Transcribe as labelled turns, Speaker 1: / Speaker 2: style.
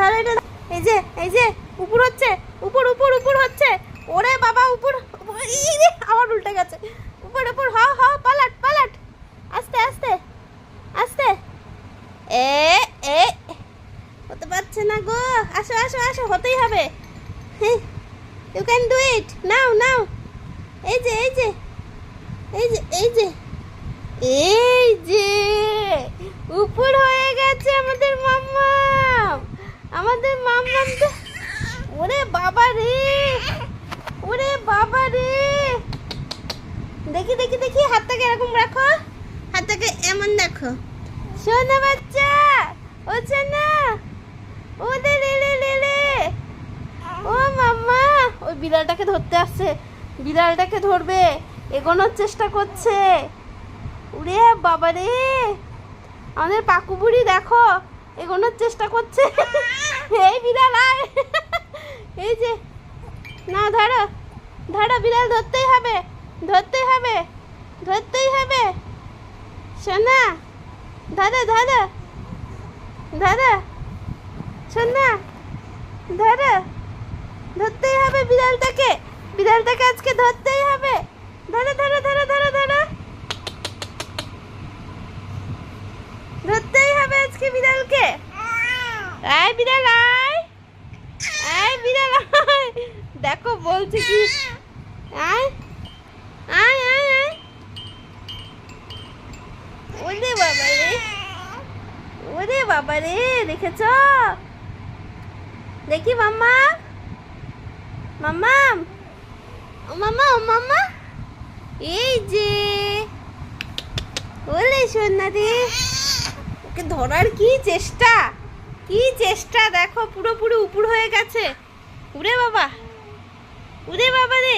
Speaker 1: ধরো এটা। এই যে উপর হচ্ছে, উপর উপর উপর হচ্ছে। ওরে বাবা উপর, আমার উল্টে গেছে। উপর উপর, হাও পালাট পালাট, আস্তে আস্তে আস্তে। এ হতে পারছে না গো। আসো আসো আসো, হতেই হবে। ইউ ক্যান ডু ইট, নাও নাও। এই যে এই যে এই যে এই যে এই যে উপর হয়ে গেছে আমাদের মাম্মাম। আমাদের মাম্মাম তো, ওরে বাবা রে, ওরে বাবা রে। দেখি দেখি দেখি, হাতটাকে এরকম রাখো, হাতটাকে এমন দেখো। শোনা বাচ্চা, ও শোনা, ওদের লে লে লে। ও মাম্মা, ওই বিড়ালটাকে ধরতে আসছে, বিড়ালটাকে ধরবে, এগোনোর চেষ্টা করছে। উরে বাবা রে, আমাদের পাকু বুড়ি দেখো এগোনোর চেষ্টা করছে। এই বিড়াল আয়। এই যে, না ধরো ধরো, বিড়াল ধরতেই হবে, ধরতেই হবে, ধরতেই হবে। সোনা ধরো ধরো ধরো, সোনা ধরো, ধরতেই হবে বিড়ালটাকে, বিড়ালটাকে আজকে ধরতেই হবে। ধরো ধরো ধরো ধরো ধরো, ধরতেই হবে আজকে বিড়ালকে। আয় বিড়াল আয়, আয় বিড়াল আয়। দেখো বলছে কি, আয় আয় আয় আয়। ওরে বাবা রে, ওরে বাবা রে, দেখেছ? দেখি মাম্মা, মাম্মা, ও মাম্মা, ও মাম্মা, এই যে ওলে সোনা রে। ওকে ধরার কি চেষ্টা, কি চেষ্টা দেখো, পুরোপুরি উপর হয়ে গেছে। উরে বাবা, উরে বাবা রে।